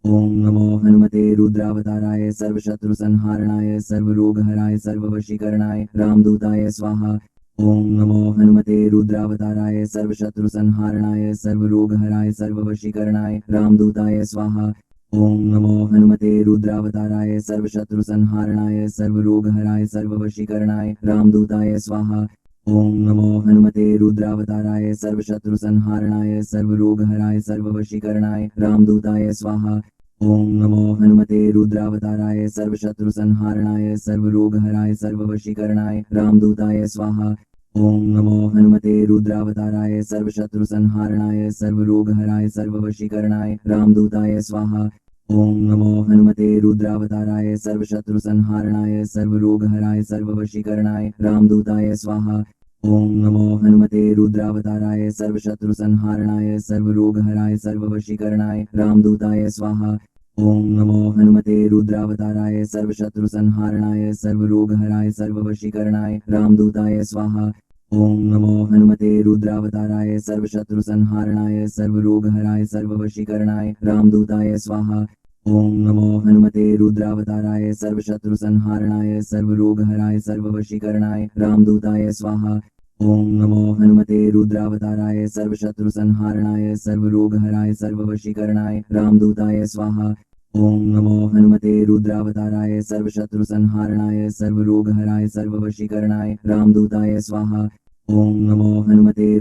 ओम नमो हनुमते रुद्रावताराय सर्वशत्रुसंहारणाय सर्वरोगहराय सर्ववशीकरणाय रामदूताय स्वाहा। ओम नमो हनुमते रुद्रावताराय सर्वशत्रुसंहारणाय सर्वरोगहराय सर्ववशीकरणाय रामदूताय स्वाहा। ओम नमो हनुमते रुद्रावताराय सर्वशत्रुसंहारणाय सर्वरोगहराय सर्ववशीकरणाय रामदूताय स्वाहा। ओम नमो हनुमते रुद्रावताराय सर्वशत्रुसंहारणाय सर्वरोगहराय सर्ववशीकरणाय रामदूताय स्वाहा। ओम नमो हनुमते रुद्रावताराय सर्वशत्रुसंहारणाय सर्वरोगहराय सर्ववशीकरणाय रामदूताय स्वाहा। ओम नमो हनुमते रुद्रावताराय सर्वशत्रुसंहारणाय सर्वरोगहराय सर्ववशीकरणाय रामदूताय स्वाहा। ओम नमो हनुमते रुद्रावताराय सर्वशत्रुसंहारणाय सर्वरोगहराय सर्ववशीकरणाय रामदूताय स्वाहा। ओम नमो हनुमते रुद्रावताराय सर्वशत्रुसंहारणाय सर्वरोगहराय सर्ववशीकरणाय रामदूताय स्वाहा। ओम नमो हनुमते रुद्रावताराय सर्वशत्रुसंहारणाय सर्वरोगहराय सर्ववशीकरणाय रामदूताय स्वाहा। ओम नमो हनुमते रुद्रावताराय सर्वशत्रुसंहारणाय सर्वरोगहराय सर्ववशीकरणाय रामदूताय स्वाहा। ओम नमो हनुमते रुद्रावताराय सर्वशत्रुसंहारणाय सर्वरोगहराय सर्ववशीकरणाय रामदूताय स्वाहा। ओम नमो हनुमते रुद्रावताराय सर्वशत्रुसंहारणाय सर्वरोगहराय सर्ववशीकरणाय रामदूताय स्वाहा। ओम नमो हनुमते रुद्रावताराय सर्वशत्रुसंहारणाय सर्वरोगहराय सर्ववशीकरणाय रामदूताय स्वाहा। ओम नमो हनुमते रुद्रावताराय सर्वशत्रुसंहारणाय सर्वरोगहराय सर्ववशीकरणाय रामदूताय स्वाहा। ओम नमो हनुमते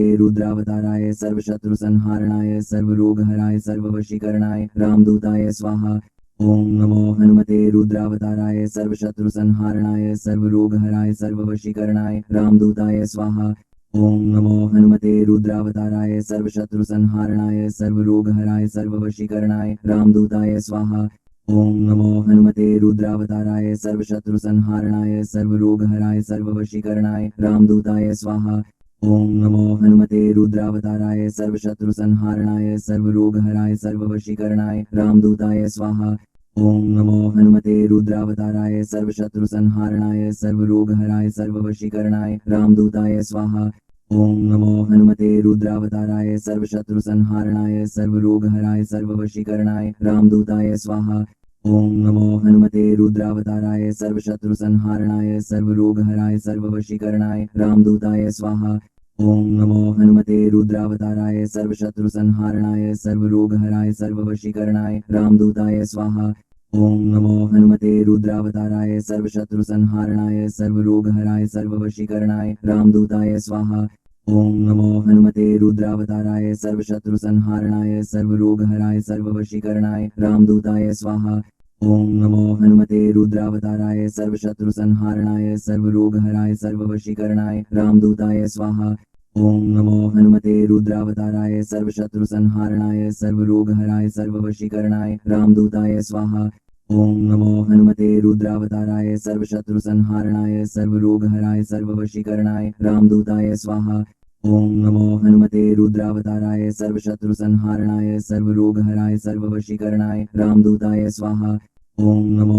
रुद्रावताराय सर्वशत्रुसंहारणाय सर्वरोगहराय सर्ववशीकरणाय रामदूताय स्वाहा। ओम नमो हनुमते रुद्रावताराय सर्वशत्रुसंहारणाय सर्वरोगहराय सर्ववशीकरणाय रामदूताय स्वाहा। ओम नमो हनुमते रुद्रावताराय सर्वशत्रुसंहारणाय सर्वरोगहराय सर्ववशीकरणाय रामदूताय स्वाहा। ओम नमो हनुमते रुद्रावताराय सर्वशत्रुसंहारणाय सर्वरोगहराय सर्ववशीकरणाय रामदूताय स्वाहा। ओम नमो हनुमते रुद्रावताराय सर्वशत्रुसंहारणाय सर्वरोगहराय सर्ववशीकरणाय रामदूताय स्वाहा। ओम नमो हनुमते रुद्रावताराय सर्वशत्रुसंहारणाय सर्वरोगहराय सर्ववशीकरणाय रामदूताय स्वाहा। ओम नमो हनुमते रुद्रावताराय सर्वशत्रुसंहारणाय सर्वरोगहराय सर्ववशीकरणाय रामदूताय स्वाहा। ओम नमो हनुमते रुद्रावताराय सर्वशत्रुसंहारणाय सर्वरोगहराय सर्ववशीकरणाय रामदूताय स्वाहा। ओम नमो हनुमते रुद्रावताराय सर्वशत्रुसंहारणाय सर्वरोगहराय सर्ववशीकरणाय रामदूताय स्वाहा। ओम नमो हनुमते रुद्रावताराय सर्वशत्रुसंहारणाय सर्वरोगहराय सर्ववशीकरणाय रामदूताय स्वाहा। ओम नमो हनुमते रुद्रावताराय सर्वशत्रुसंहारणाय सर्वरोगहराय सर्ववशीकरणाय रामदूताय स्वाहा। ओम नमो हनुमते रुद्रावताराय सर्वशत्रुसंहारणाय सर्वरोगहराय सर्ववशीकरणाय रामदूताय स्वाहा। ओम नमो हनुमते रुद्रावताराय सर्वशत्रुसंहारणाय सर्वरोगहराय सर्ववशीकरणाय रामदूताय स्वाहा। ओम नमो हनुमते रुद्रावताराय सर्वशत्रुसंहारणाय सर्वरोगहराय सर्ववशीकरणाय रामदूताय स्वाहा। ओम नमो हनुमते रुद्रावताराय सर्वशत्रुसंहारणाय सर्वरोगहराय सर्ववशीकरणाय रामदूताय स्वाहा। ओम नमो हनुमते रुद्रावताराय सर्वशत्रुसंहारणाय सर्वरोगहराय सर्ववशीकरणाय रामदूताय स्वाहा। ओम नमो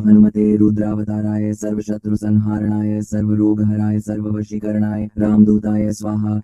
हनुमते रुद्रावताराय सर्वशत्रुसंहारणाय सर्वरोगहराय सर्ववशीकरणाय रामदूताय स्वाहा।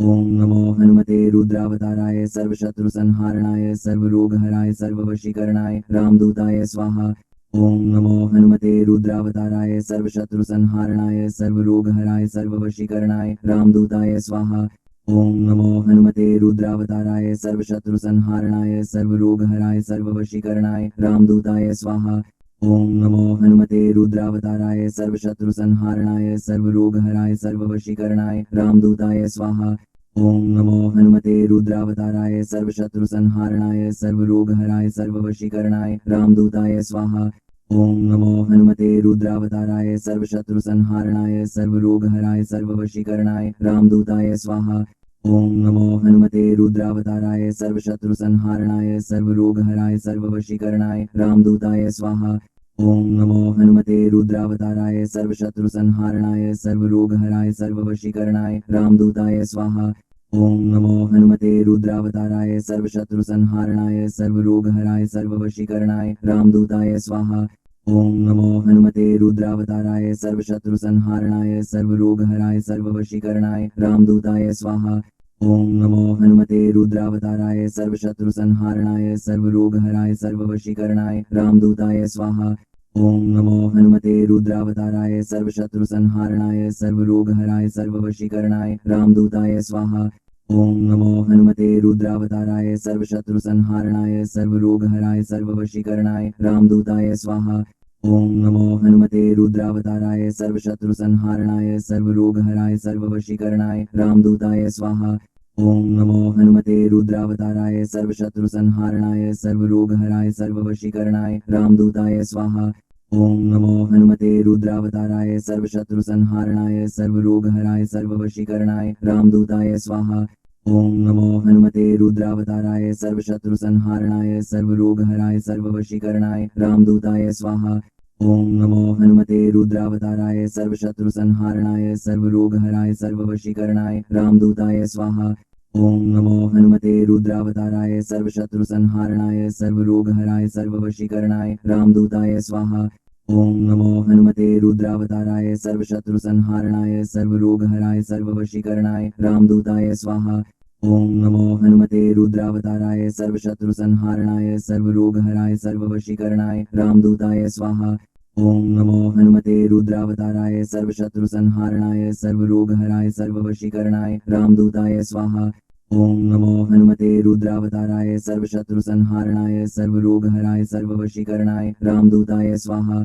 ओम नमो हनुमते रुद्रावताराय सर्वशत्रुसंहारणाय सर्वरोगहराय सर्ववशीकरणाय रामदूताय स्वाहा। ओम नमो हनुमते रुद्रावताराय सर्वशत्रुसंहारणाय सर्वरोगहराय सर्ववशीकरणाय रामदूताय स्वाहा। ओम नमो हनुमते रुद्रावताराय सर्वशत्रुसंहारणाय सर्वरोगहराय सर्ववशीकरणाय रामदूताय स्वाहा। ओम नमो हनुमते रुद्रावताराय सर्वशत्रुसंहारणाय सर्वरोगहराय सर्ववशीकरणाय रामदूताय स्वाहा। ओम नमो हनुमते रुद्रावताराय सर्वशत्रुसंहारणाय सर्वरोगहराय सर्ववशीकरणाय रामदूताय स्वाहा। ओम नमो हनुमते रुद्रावताराय सर्वशत्रुसंहारणाय सर्वरोगहराय सर्ववशीकरणाय रामदूताय स्वाहा। ओम नमो हनुमते रुद्रावताराय सर्वशत्रुसंहारणाय सर्वरोगहराय सर्ववशीकरणाय रामदूताय स्वाहा। ओम नमो हनुमते रुद्रावताराय सर्वशत्रुसंहारणाय सर्वरोगहराय सर्ववशीकरणाय रामदूताय स्वाहा। ओम नमो हनुमते रुद्रावताराय सर्वशत्रुसंहारणाय सर्वरोगहराय सर्ववशीकरणाय रामदूताय स्वाहा। ओम नमो हनुमते रुद्रावताराय सर्वशत्रुसंहारणाय सर्वरोगहराय सर्ववशीकरणाय रामदूताय स्वाहा। ओम नमो हनुमते रुद्रावताराय सर्वशत्रुसंहारणाय सर्वरोगहराय सर्ववशीकरणाय रामदूताय स्वाहा। ओम नमो हनुमते रुद्रावताराय सर्वशत्रुसंहारणाय सर्वरोगहराय सर्ववशीकरणाय रामदूताय स्वाहा। ओम नमो हनुमते रुद्रावताराय सर्वशत्रुसंहारणाय सर्वरोगहराय सर्ववशीकरणाय रामदूताय स्वाहा। ओम नमो हनुमते रुद्रावताराय सर्वशत्रुसंहारणाय सर्वरोगहराय सर्ववशीकरणाय रामदूताय स्वाहा। ओम नमो हनुमते रुद्रावताराय सर्वशत्रुसंहारणाय सर्वरोगहराय सर्ववशीकरणाय रामदूताय स्वाहा। ओम नमो हनुमते रुद्रावताराय सर्वशत्रुसंहारणाय सर्वरोगहराय सर्ववशीकरणाय रामदूताय स्वाहा। ओम नमो हनुमते रुद्रावताराय सर्वशत्रुसंहारणाय सर्वरोगहराय सर्ववशीकरणाय रामदूताय स्वाहा। ओम नमो हनुमते रुद्रावताराय सर्वशत्रुसंहारणाय सर्वरोगहराय सर्ववशीकरणाय रामदूताय स्वाहा। ओम नमो हनुमते रुद्रावताराय सर्वशत्रुसंहारणाय सर्वरोगहराय सर्ववशीकरणाय रामदूताय स्वाहा। ओम नमो हनुमते रुद्रावताराय सर्वशत्रुसंहारणाय सर्वरोगहराय सर्ववशीकरणाय रामदूताय स्वाहा। ओम नमो हनुमते रुद्रावताराय सर्वशत्रुसंहारणाय सर्वरोगहराय सर्ववशीकरणाय रामदूताय स्वाहा। ओम नमो हनुमते रुद्रावताराय सर्वशत्रुसंहारणाय सर्वरोगहराय सर्ववशीकरणाय रामदूताय स्वाहा। ओम नमो हनुमते रुद्रावताराय सर्वशत्रुसंहारणाय सर्वरोगहराय सर्ववशीकरणाय रामदूताय स्वाहा। ओम नमो हनुमते रुद्रावताराय सर्वशत्रुसंहारणाय सर्वरोगहराय सर्ववशीकरणाय रामदूताय स्वाहा।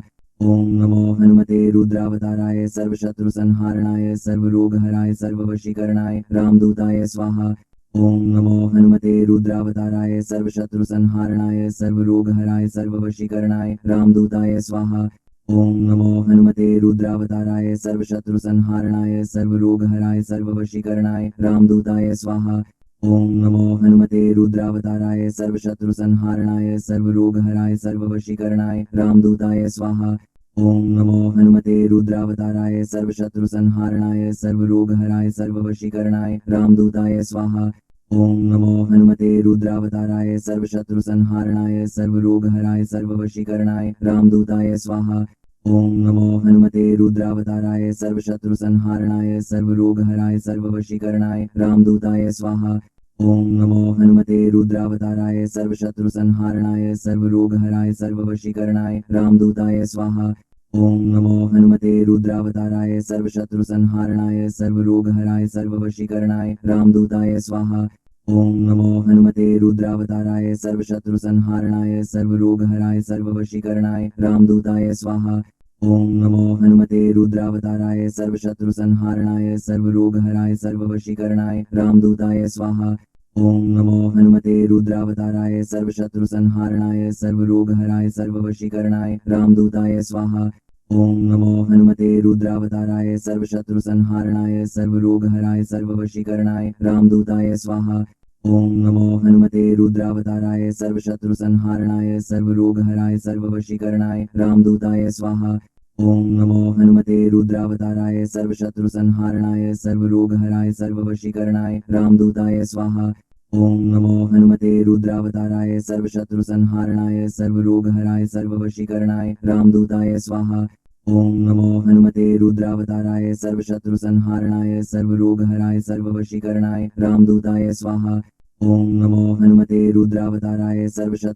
ओम नमो हनुमते रुद्रावताराय सर्वशत्रुसंहारणाय सर्वरोगहराय सर्ववशीकरणाय रामदूताय स्वाहा। ओम नमो हनुमते रुद्रावताराय सर्वशत्रुसंहारणाय सर्वरोगहराय सर्ववशीकरणाय रामदूताय स्वाहा। ओम नमो हनुमते रुद्रावताराय सर्वशत्रुसंहारणाय सर्वरोगहराय सर्ववशीकरणाय रामदूताय स्वाहा। ओम नमो हनुमते रुद्रावताराय सर्वशत्रुसंहारणाय सर्वरोगहराय सर्ववशीकरणाय रामदूताय स्वाहा। ओम नमो हनुमते रुद्रावताराय सर्वशत्रुसंहारणाय सर्वरोगहराय सर्ववशीकरणाय रामदूताय स्वाहा। ओम नमो हनुमते रुद्रावताराय सर्वशत्रुसंहारणाय सर्वरोगहराय सर्ववशीकरणाय रामदूताय स्वाहा। ओम नमो हनुमते रुद्रावताराय सर्वशत्रुसंहारणाय सर्वरोगहराय सर्ववशीकरणाय रामदूताय स्वाहा। ओम नमो हनुमते रुद्रावताराय सर्वशत्रुसंहारणाय सर्वरोगहराय सर्ववशीकरणाय रामदूताय स्वाहा। ओम नमो हनुमते रुद्रावताराय सर्वशत्रुसंहारणाय सर्वरोगहराय सर्ववशीकरणाय रामदूताय स्वाहा। ओम नमो हनुमते रुद्रावताराय सर्वशत्रुसंहारणाय सर्वरोगहराय सर्ववशीकरणाय रामदूताय स्वाहा। ओम नमो हनुमते रुद्रावताराय सर्वशत्रुसंहारणाय सर्वरोगहराय सर्ववशीकरणाय रामदूताय स्वाहा। ओम नमो हनुमते रुद्रावताराय सर्वशत्रुसंहारणाय सर्वरोगहराय सर्ववशीकरणाय रामदूताय स्वाहा। ओम नमो हनुमते रुद्रावताराय सर्वशत्रुसंहारणाय सर्वरोगहराय सर्ववशीकरणाय रामदूताय स्वाहा। ओम नमो हनुमते रुद्रावताराय सर्वशत्रुसंहारणाय सर्वरोगहराय सर्ववशीकरणाय रामदूताय स्वाहा। ओम नमो हनुमते रुद्रावताराय सर्वशत्रुसंहारणाय सर्वरोगहराय सर्ववशीकरणाय रामदूताय स्वाहा। ओम नमो हनुमते रुद्रावताराय सर्वशत्रुसंहारणाय सर्वरोगहराय सर्ववशीकरणाय रामदूताय स्वाहा। ओम नमो हनुमते रुद्रावताराय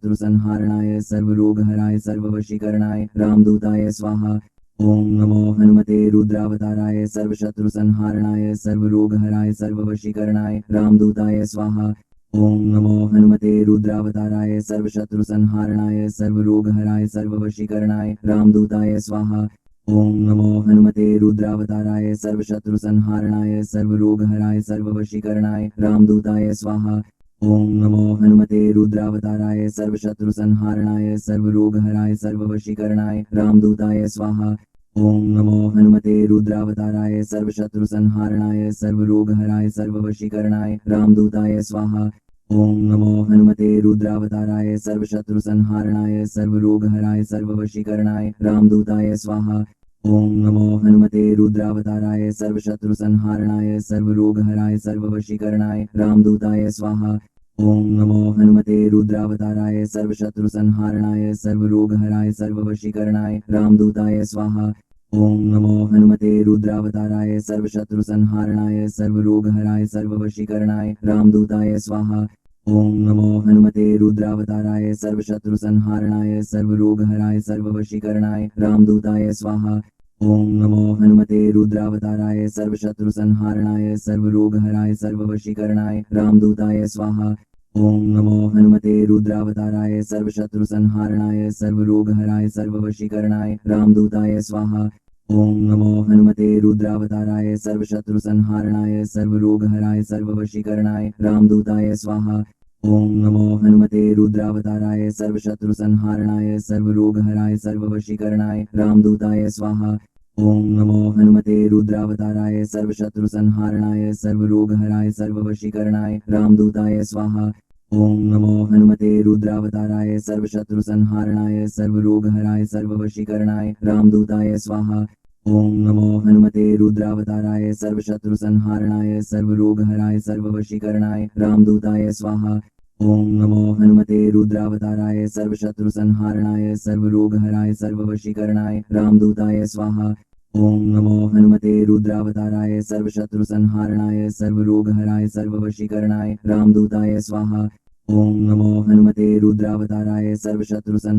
सर्वशत्रुसंहारणाय सर्वरोगहराय सर्ववशीकरणाय रामदूताय स्वाहा। ओम नमो हनुमते रुद्रावताराय सर्वशत्रुसंहारणाय सर्वरोगहराय सर्ववशीकरणाय रामदूताय स्वाहा। ओम नमो हनुमते रुद्रावताराय सर्वशत्रुसंहारणाय सर्वरोगहराय सर्ववशीकरणाय रामदूताय स्वाहा। ओम नमो हनुमते रुद्रावताराय सर्वशत्रुसंहारणाय सर्वरोगहराय सर्ववशीकरणाय रामदूताय स्वाहा। ओम नमो हनुमते रुद्रावताराय सर्वशत्रुसंहारणाय सर्वरोगहराय सर्ववशीकरणाय रामदूताय स्वाहा। ओम नमो हनुमते रुद्रावताराय सर्वशत्रुसंहारणाय सर्वरोगहराय सर्ववशीकरणाय रामदूताय स्वाहा। ओम नमो हनुमते रुद्रावताराय सर्वशत्रुसंहारणाय सर्वरोगहराय सर्ववशीकरणाय रामदूताय स्वाहा। ओम नमो हनुमते रुद्रावताराय सर्वशत्रुसंहारणाय सर्वरोगहराय सर्ववशीकरणाय रामदूताय स्वाहा। ओम नमो हनुमते रुद्रावताराय सर्वशत्रुसंहारणाय सर्वरोगहराय सर्ववशीकरणाय रामदूताय स्वाहा। ओम नमो हनुमते रुद्रावताराय सर्वशत्रुसंहारणाय सर्वरोगहराय सर्ववशीकरणाय रामदूताय स्वाहा। ओम नमो हनुमते रुद्रावताराय सर्वशत्रुसंहारणाय सर्वरोगहराय सर्ववशीकरणाय रामदूताय स्वाहा। ओम नमो हनुमते रुद्रावताराय सर्वशत्रुसंहारणाय सर्वरोगहराय सर्ववशीकरणाय रामदूताय स्वाहा। ओम नमो हनुमते रुद्रावताराय सर्वशत्रुसंहारणाय सर्वरोगहराय सर्ववशीकरणाय रामदूताय स्वाहा। ओम नमो हनुमते रुद्रावताराय सर्वशत्रुसंहारणाय सर्वरोगहराय सर्ववशीकरणाय रामदूताय स्वाहा। ओम नमो हनुमते रुद्रावताराय सर्वशत्रुसंहारणाय सर्वरोगहराय सर्ववशीकरणाय रामदूताय स्वाहा। ओम नमो हनुमते रुद्रावताराय सर्वशत्रुसंहारणाय सर्वरोगहराय सर्ववशीकरणाय रामदूताय स्वाहा। ओम नमो हनुमते रुद्रावताराय सर्वशत्रुसंहारणाय सर्वरोगहराय सर्ववशीकरणाय रामदूताय स्वाहा। ओम नमो हनुमते रुद्रावताराय सर्वशत्रुसंहारणाय सर्वरोगहराय सर्ववशीकरणाय रामदूताय स्वाहा। ओम नमो हनुमते रुद्रावताराय सर्वशत्रुसंहारणाय सर्वरोगहराय सर्ववशीकरणाय रामदूताय स्वाहा। ओम नमो हनुमते रुद्रावताराय सर्वशत्रुसंहारणाय सर्वरोगहराय सर्ववशीकरणाय रामदूताय स्वाहा। ओम नमो हनुमते रुद्रावताराय सर्वशत्रुसंहारणाय सर्वरोगहराय सर्ववशीकरणाय रामदूताय स्वाहा। ओम नमो हनुमते रुद्रावताराय सर्वशत्रुसंहारणाय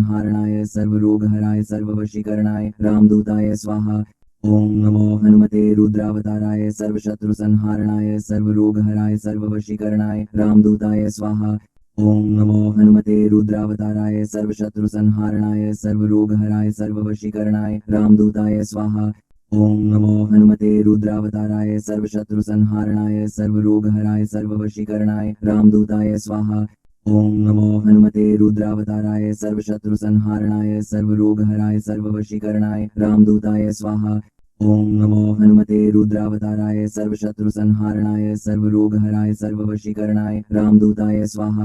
सर्वरोगहराय सर्ववशीकरणाय रामदूताय स्वाहा। ओम नमो हनुमते रुद्रावताराय सर्वशत्रुसंहारणाय सर्वरोगहराय सर्ववशीकरणाय रामदूताय स्वाहा। ओम नमो हनुमते रुद्रावताराय सर्वशत्रुसंहारणाय सर्वरोगहराय सर्ववशीकरणाय रामदूताय स्वाहा। ओम नमो हनुमते रुद्रावताराय सर्वशत्रुसंहारणाय सर्वरोगहराय सर्ववशीकरणाय रामदूताय स्वाहा। ओम नमो हनुमते रुद्रावताराय सर्वशत्रुसंहारणाय सर्वरोगहराय सर्ववशीकरणाय रामदूताय स्वाहा। ओम नमो हनुमते रुद्रावताराय सर्वशत्रुसंहारणाय सर्वरोगहराय सर्ववशीकरणाय रामदूताय स्वाहा।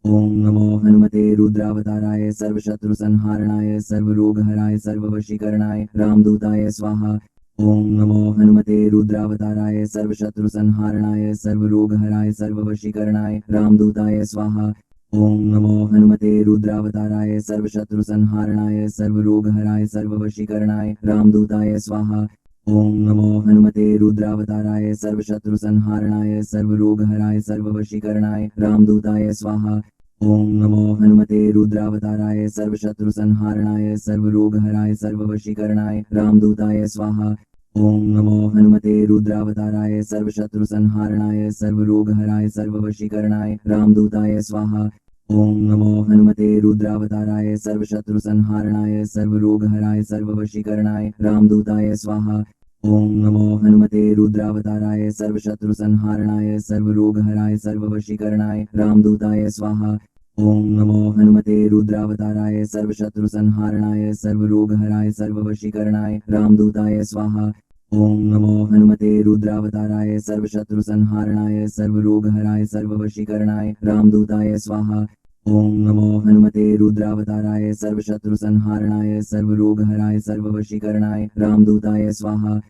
ओम नमो हनुमते रुद्रावताराय सर्वशत्रुसंहारणाय सर्वरोगहराय सर्ववशीकरणाय रामदूताय स्वाहा। ओम नमो हनुमते रुद्रावताराय सर्वशत्रुसंहारणाय सर्वरोगहराय सर्ववशीकरणाय रामदूताय स्वाहा। ओम नमो हनुमते रुद्रावताराय सर्वशत्रुसंहारणाय सर्वरोगहराय सर्ववशीकरणाय रामदूताय स्वाहा। ओम नमो हनुमते रुद्रावताराय सर्वशत्रुसंहारणाय सर्वरोगहराय सर्ववशीकरणाय रामदूताय स्वाहा। ओम नमो हनुमते रुद्रावताराय सर्वशत्रुसंहारणाय सर्वरोगहराय सर्ववशीकरणाय रामदूताय स्वाहा। ओम नमो हनुमते रुद्रावताराय सर्वशत्रुसंहारणाय सर्वरोगहराय सर्ववशीकरणाय रामदूताय स्वाहा। ओम नमो हनुमते रुद्रावताराय सर्वशत्रुसंहारणाय सर्वरोगहराय सर्ववशीकरणाय रामदूताय स्वाहा। ओम नमो हनुमते रुद्रावताराय सर्वशत्रुसंहारणाय सर्वरोगहराय सर्ववशीकरणाय रामदूताय स्वाहा। ओम नमो हनुमते रुद्रावताराय सर्वशत्रुसंहारणाय सर्वरोगहराय सर्ववशीकरणाय रामदूताय स्वाहा। ओम नमो हनुमते रुद्रावताराय सर्वशत्रुसंहारणाय सर्वरोगहराय सर्ववशीकरणाय रामदूताय स्वाहा।